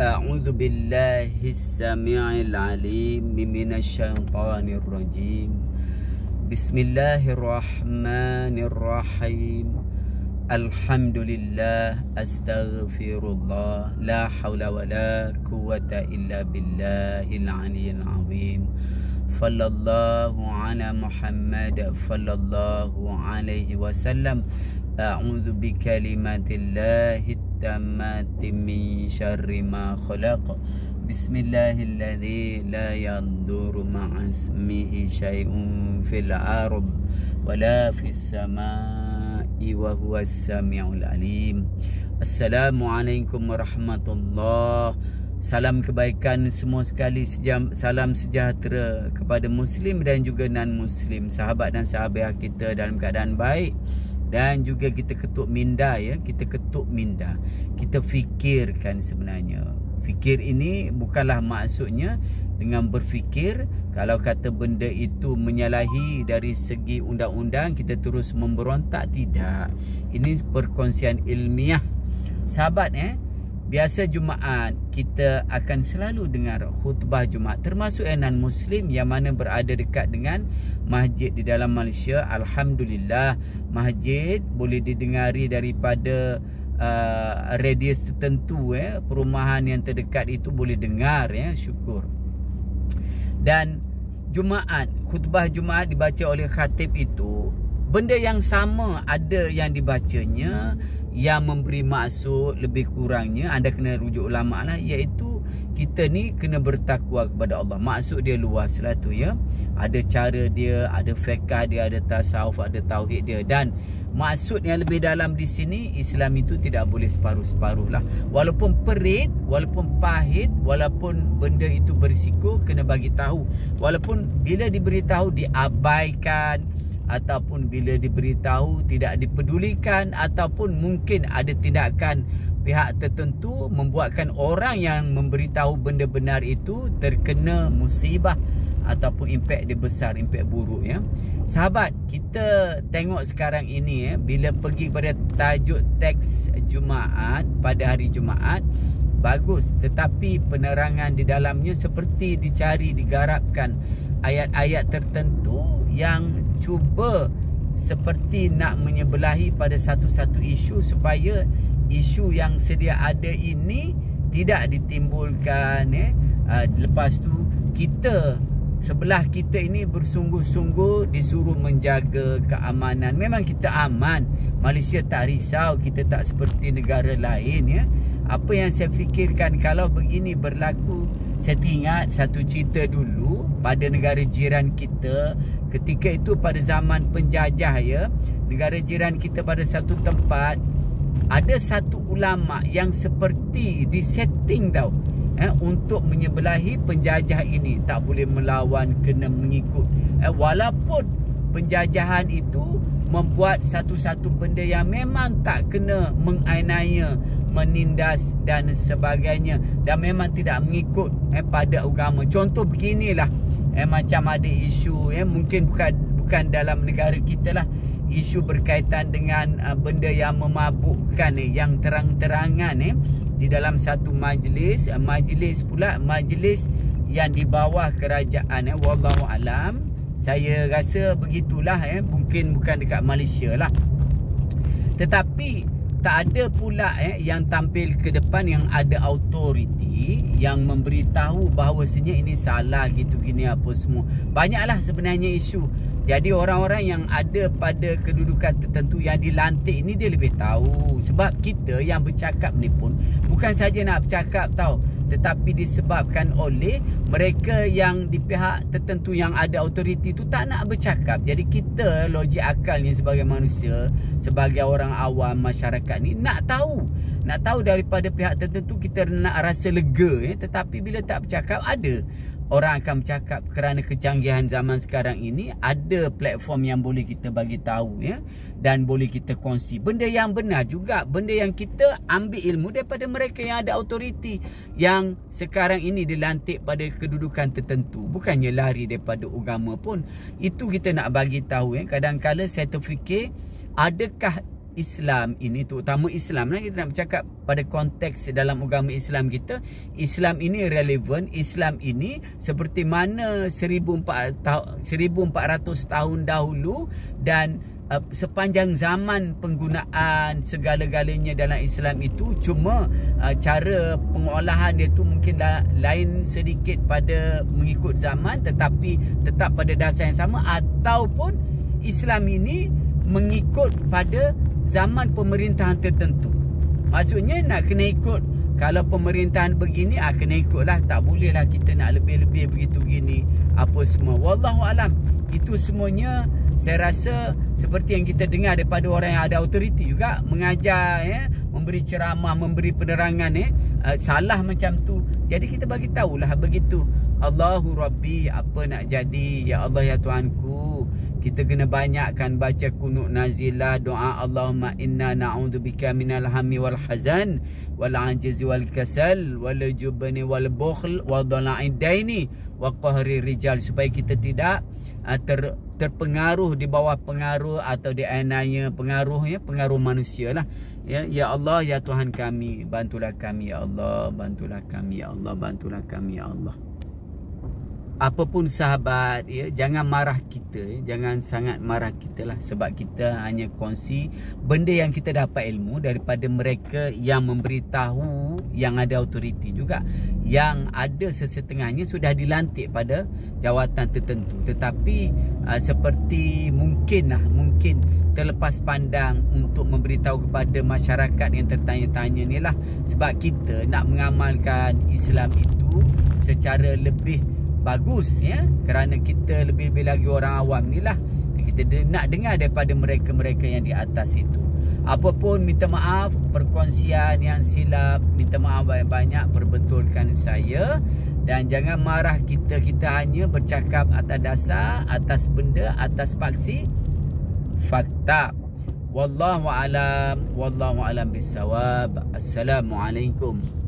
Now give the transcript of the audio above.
أعوذ بالله السميع العليم من الشيطان الرجيم بسم الله الرحمن الرحيم الحمد لله أستغفر الله لا حول ولا قوة إلا بالله العلي العظيم صلى الله على محمد صلى الله عليه وسلم أعوذ بكلمات الله التامات من شر ما خلق بسم الله الذي لا يضر مع اسمه شيء في الأرض ولا في السماء وهو السميع العليم. Assalamualaikum warahmatullahi. Salam kebaikan semua sekali, salam sejahtera kepada muslim dan juga non-muslim, sahabat dan sahabat kita dalam keadaan baik. Dan juga kita ketuk minda, ya, kita ketuk minda. Kita fikirkan sebenarnya. Fikir ini bukanlah maksudnya dengan berfikir kalau kata benda itu menyalahi dari segi undang-undang kita terus memberontak, tidak. Ini perkongsian ilmiah. Sahabat, biasa Jumaat kita akan selalu dengar khutbah Jumaat, termasuk non-muslim yang mana berada dekat dengan masjid di dalam Malaysia. Alhamdulillah, masjid boleh didengari daripada radius tertentu, perumahan yang terdekat itu boleh dengar, syukur. Dan Jumaat, khutbah Jumaat dibaca oleh khatib itu benda yang sama ada yang dibacanya, yang memberi maksud lebih kurangnya anda kena rujuk ulama lah, iaitu kita ni kena bertakwa kepada Allah. Maksud dia luas lah tu, ya. Ada cara dia, ada fiqh dia, ada tasawuf, ada tauhid dia. Dan maksud yang lebih dalam di sini, Islam itu tidak boleh separuh-separuh lah. Walaupun perit, walaupun pahit, walaupun benda itu berisiko, kena bagi tahu. Walaupun bila diberitahu diabaikan, ataupun bila diberitahu tidak dipedulikan, ataupun mungkin ada tindakan pihak tertentu membuatkan orang yang memberitahu benda benar itu terkena musibah ataupun impak dia besar, impak buruk, ya. Sahabat, kita tengok sekarang ini, bila pergi pada tajuk teks Jumaat pada hari Jumaat, bagus, tetapi penerangan di dalamnya seperti dicari, digarapkan ayat-ayat tertentu yang cuba seperti nak menyebelahi pada satu-satu isu supaya isu yang sedia ada ini tidak ditimbulkan. Lepas tu kita, sebelah kita ini bersungguh-sungguh disuruh menjaga keamanan. Memang kita aman, Malaysia tak risau, kita tak seperti negara lain, ya. Apa yang saya fikirkan kalau begini berlaku, saya ingat satu cerita dulu pada negara jiran kita. Ketika itu pada zaman penjajah, ya, negara jiran kita pada satu tempat ada satu ulama yang seperti disetting tau, untuk menyebelahi penjajah ini. Tak boleh melawan, kena mengikut. Walaupun penjajahan itu membuat satu-satu benda yang memang tak kena menganiaya, menindas dan sebagainya, dan memang tidak mengikut pada agama. Contoh beginilah, macam ada isu, mungkin bukan dalam negara kita lah, isu berkaitan dengan benda yang memabukkan, yang terang-terangan, di dalam satu majlis pula, majlis yang di bawah kerajaan, wallahu alam. Saya rasa begitulah, mungkin bukan dekat Malaysia lah. Tetapi tak ada pula yang tampil ke depan yang ada autoriti yang memberitahu bahawasanya ini salah, gitu gini apa semua. Banyaklah sebenarnya isu. Jadi orang-orang yang ada pada kedudukan tertentu yang dilantik ini dia lebih tahu. Sebab kita yang bercakap ni pun bukan saja nak bercakap tau, tetapi disebabkan oleh mereka yang di pihak tertentu yang ada autoriti tu tak nak bercakap. Jadi kita logik akalnya sebagai manusia, sebagai orang awam masyarakat ni nak tahu daripada pihak tertentu, kita nak rasa lega, tetapi bila tak bercakap, ada orang akan bercakap. Kerana kecanggihan zaman sekarang ini, ada platform yang boleh kita bagi tahu, dan boleh kita kongsi benda yang benar juga, benda yang kita ambil ilmu daripada mereka yang ada autoriti yang sekarang ini dilantik pada kedudukan tertentu. Bukannya lari daripada agama pun, itu kita nak bagi tahu. Kadang-kadang saya terfikir, adakah Islam ini, terutama Islam lah, kita nak bercakap pada konteks dalam agama Islam kita, Islam ini relevan. Islam ini seperti mana 1400 tahun dahulu, dan sepanjang zaman penggunaan segala-galanya dalam Islam itu, cuma cara pengolahan dia tu mungkin lain sedikit pada mengikut zaman, tetapi tetap pada dasar yang sama. Ataupun Islam ini mengikut pada zaman pemerintahan tertentu. Maksudnya nak kena ikut, kalau pemerintahan begini, kena ikutlah. Tak bolehlah kita nak lebih-lebih begitu gini apa semua. Wallahualam. Itu semuanya saya rasa seperti yang kita dengar daripada orang yang ada autoriti juga, mengajar, memberi ceramah, memberi penerangan, salah macam tu. Jadi kita bagi tahulah begitu. Allahu Rabbi, apa nak jadi, ya Allah ya Tuhanku. Kita kena banyakkan baca kunut nazilah, doa Allahumma inna na'udzubika minal hammi wal hazan wal ajiz wal kasal wal jubni wal bukhl wa dhala'id daini wa qahri rijal, supaya kita tidak terpengaruh di bawah pengaruh atau di anaya pengaruh manusia lah. Ya Allah ya Tuhan kami, bantulah kami ya Allah, bantulah kami ya Allah, bantulah kami ya Allah. Apapun sahabat, jangan marah kita, jangan sangat marah kita lah, sebab kita hanya kongsi benda yang kita dapat ilmu daripada mereka yang memberitahu, yang ada autoriti juga, yang ada sesetengahnya sudah dilantik pada jawatan tertentu, tetapi seperti mungkin terlepas pandang untuk memberitahu kepada masyarakat yang tertanya-tanya ni lah, sebab kita nak mengamalkan Islam itu secara lebih bagus, kerana kita lebih-lebih lagi orang awam ni lah, kita nak dengar daripada mereka-mereka yang di atas itu. Apapun, minta maaf perkongsian yang silap, minta maaf banyak-banyak, perbetulkan saya. Dan jangan marah kita, kita hanya bercakap atas dasar, atas benda, atas faksi, fakta. Wallahu alam, wallahu alam bisawab. Assalamualaikum.